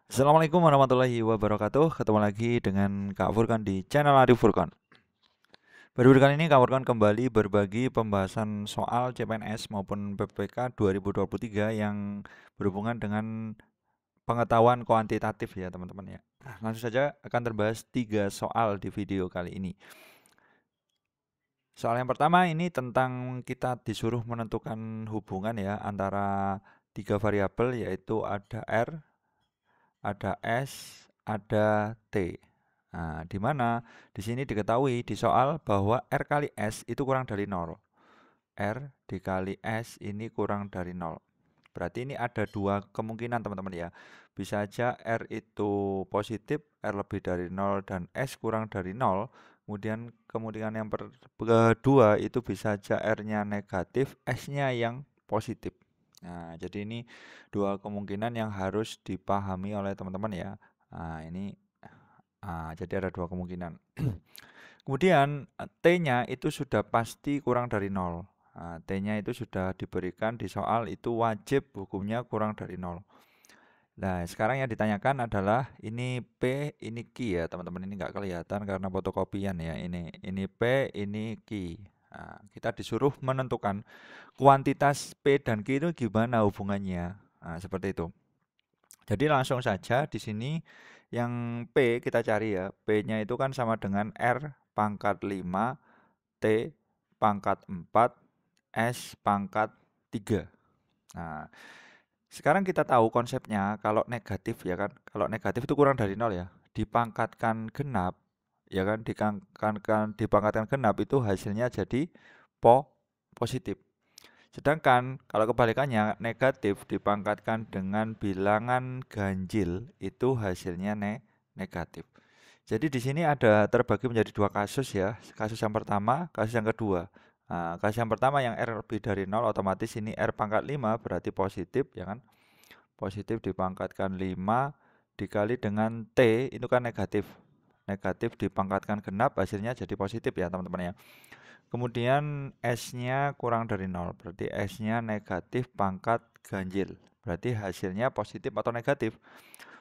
Assalamualaikum warahmatullahi wabarakatuh. Ketemu lagi dengan Kak Furkan di channel Arif Furkan. Baru kali ini Kak Furkan kembali berbagi pembahasan soal CPNS maupun PPK 2023 yang berhubungan dengan pengetahuan kuantitatif ya teman-teman ya. Langsung saja akan terbahas 3 soal di video kali ini. Soal yang pertama ini tentang kita disuruh menentukan hubungan ya antara 3 variabel, yaitu ada R, ada S, ada T. Nah, di mana di sini diketahui di soal bahwa R kali S itu kurang dari 0. R dikali S ini kurang dari 0. Berarti ini ada 2 kemungkinan teman-teman ya. Bisa aja R itu positif, R lebih dari 0 dan S kurang dari 0. Kemudian kemungkinan yang kedua itu bisa aja R-nya negatif, S-nya yang positif. Nah, jadi ini 2 kemungkinan yang harus dipahami oleh teman-teman ya. Nah, ini jadi ada 2 kemungkinan. Kemudian T-nya itu sudah pasti kurang dari 0. Nah, T-nya itu sudah diberikan di soal, itu wajib hukumnya kurang dari 0. Nah, sekarang yang ditanyakan adalah ini P, ini Q ya teman-teman. Ini nggak kelihatan karena fotokopian ya. Ini P, ini Q. Nah, kita disuruh menentukan kuantitas P dan Q itu gimana hubungannya. Nah, seperti itu. Jadi langsung saja di sini yang P kita cari ya. P-nya itu kan sama dengan R pangkat 5, T pangkat 4, S pangkat 3. Nah, sekarang kita tahu konsepnya kalau negatif ya kan. Kalau negatif itu kurang dari 0 ya. Dipangkatkan genap ya kan, dipangkatkan genap itu hasilnya jadi positif. Sedangkan kalau kebalikannya negatif dipangkatkan dengan bilangan ganjil itu hasilnya negatif. Jadi di sini ada terbagi menjadi 2 kasus ya. Kasus yang pertama, kasus yang kedua. Nah, kasus yang pertama yang R lebih dari 0, otomatis ini R pangkat 5 berarti positif ya kan. Positif dipangkatkan 5 dikali dengan T itu kan negatif. Negatif dipangkatkan genap hasilnya jadi positif ya teman-teman ya. Kemudian S-nya kurang dari 0, berarti S-nya negatif pangkat ganjil. Berarti hasilnya positif atau negatif?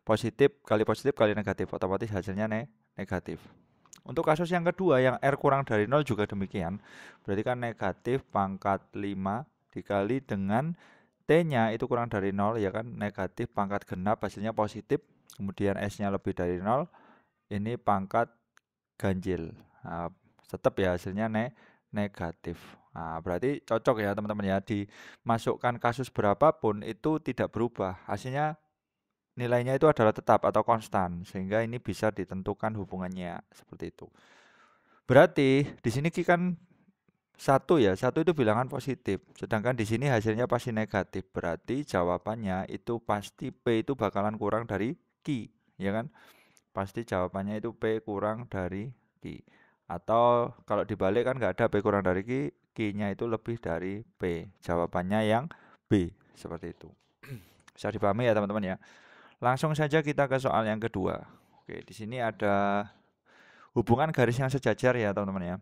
Positif kali negatif, otomatis hasilnya negatif. Untuk kasus yang kedua yang R kurang dari 0 juga demikian. Berarti kan negatif pangkat 5 dikali dengan T-nya itu kurang dari 0 ya kan, negatif pangkat genap hasilnya positif. Kemudian S-nya lebih dari 0, ini pangkat ganjil. Nah, tetap ya hasilnya negatif. Nah, berarti cocok ya teman-teman ya, dimasukkan kasus berapapun itu tidak berubah. Hasilnya nilainya itu adalah tetap atau konstan, sehingga ini bisa ditentukan hubungannya seperti itu. Berarti di sini kan satu ya, satu itu bilangan positif, sedangkan di sini hasilnya pasti negatif. Berarti jawabannya itu pasti P itu bakalan kurang dari Q, ya kan? Pasti jawabannya itu P kurang dari Q. Atau kalau dibalik kan nggak ada P kurang dari Q, Q-nya itu lebih dari P. Jawabannya yang B, seperti itu. Bisa dipahami ya teman-teman ya. Langsung saja kita ke soal yang kedua. Oke, di sini ada hubungan garis yang sejajar ya teman-teman ya.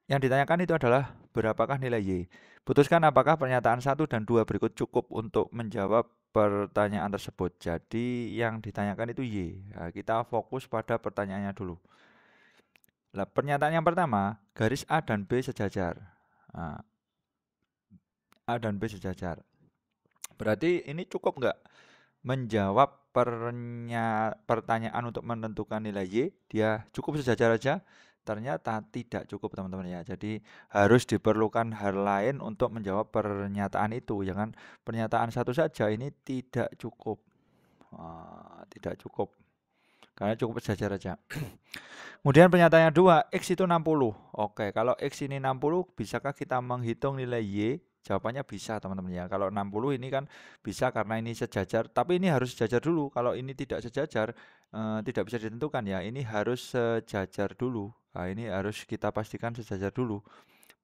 Yang ditanyakan itu adalah berapakah nilai Y. Putuskan apakah pernyataan 1 dan 2 berikut cukup untuk menjawab pertanyaan tersebut. Jadi yang ditanyakan itu Y. Nah, kita fokus pada pertanyaannya dulu. Nah, pernyataan yang pertama, garis A dan B sejajar. Nah, A dan B sejajar. Berarti ini cukup nggak menjawab pertanyaan untuk menentukan nilai Y? Dia cukup sejajar aja? Ternyata tidak cukup teman-teman ya. Jadi harus diperlukan hal lain untuk menjawab pernyataan itu. Jangan pernyataan satu saja ini tidak cukup. Tidak cukup. Karena cukup sejajar aja. Kemudian pernyataan yang dua, X itu 60. Oke, kalau X ini 60, bisakah kita menghitung nilai Y? Jawabannya bisa teman-teman ya. Kalau 60 ini kan bisa karena ini sejajar, tapi ini harus sejajar dulu. Kalau ini tidak sejajar, tidak bisa ditentukan ya. Ini harus sejajar dulu. Nah, ini harus kita pastikan sejajar dulu.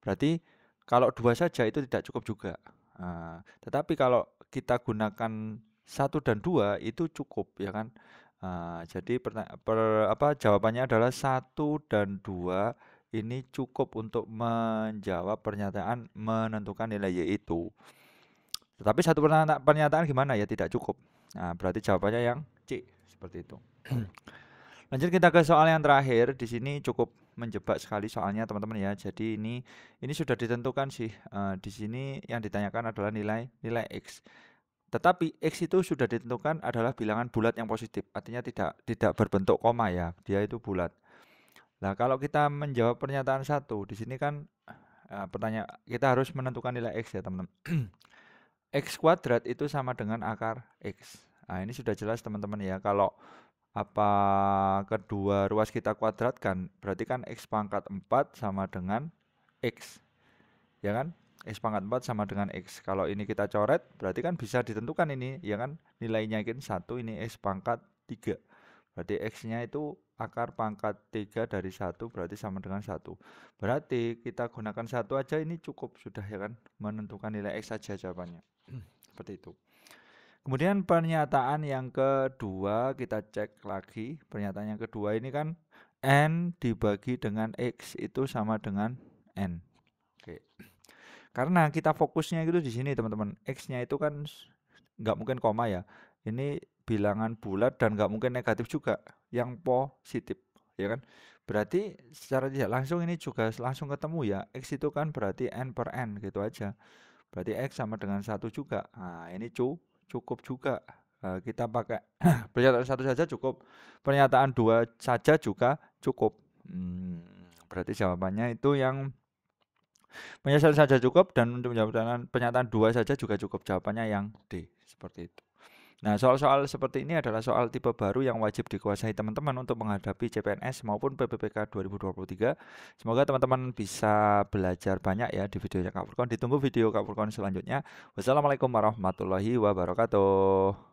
Berarti kalau 2 saja itu tidak cukup juga. Tetapi kalau kita gunakan 1 dan 2 itu cukup ya kan. Jadi jawabannya adalah 1 dan 2 ini cukup untuk menjawab pernyataan menentukan nilai Y itu. Tetapi satu pernyataan gimana ya tidak cukup. Nah, berarti jawabannya yang C, seperti itu. Lanjut kita ke soal yang terakhir. Di sini cukup menjebak sekali soalnya teman-teman ya. Jadi ini sudah ditentukan sih. Di sini yang ditanyakan adalah nilai X. Tetapi X itu sudah ditentukan adalah bilangan bulat yang positif. Artinya tidak berbentuk koma ya. Dia itu bulat. Nah, kalau kita menjawab pernyataan satu, di sini kan pertanyaan kita harus menentukan nilai X ya, teman-teman. X kuadrat itu sama dengan akar X. Nah, ini sudah jelas teman-teman ya. Kalau kedua ruas kita kuadratkan, berarti kan X pangkat 4 sama dengan X. Ya kan? X pangkat 4 sama dengan X. Kalau ini kita coret, berarti kan bisa ditentukan ini, ya kan? Nilainya ini 1, ini X pangkat 3. Berarti X-nya itu akar pangkat 3 dari 1, berarti sama dengan 1. Berarti kita gunakan 1 aja ini cukup sudah ya kan? Menentukan nilai X saja jawabannya. Seperti itu. Kemudian pernyataan yang kedua kita cek lagi. Pernyataan yang kedua ini kan N dibagi dengan X itu sama dengan N. Oke. Karena kita fokusnya itu di sini teman-teman. X-nya itu kan nggak mungkin koma ya. Ini bilangan bulat dan nggak mungkin negatif juga. Yang positif, ya kan? Berarti secara tidak langsung ini juga langsung ketemu ya. X itu kan berarti N per N gitu aja. Berarti X sama dengan 1 juga. Nah, ini cukup juga. Kita pakai pernyataan 1 saja cukup. Pernyataan 2 saja juga cukup. Berarti jawabannya itu yang pernyataan saja cukup dan untuk menjawab pernyataan 2 saja juga cukup. Jawabannya yang D. Seperti itu. Nah, soal-soal seperti ini adalah soal tipe baru yang wajib dikuasai teman-teman untuk menghadapi CPNS maupun PPPK 2023. Semoga teman-teman bisa belajar banyak ya di videonya Kak Furkon. Ditunggu video Kak Furkon selanjutnya. Wassalamualaikum warahmatullahi wabarakatuh.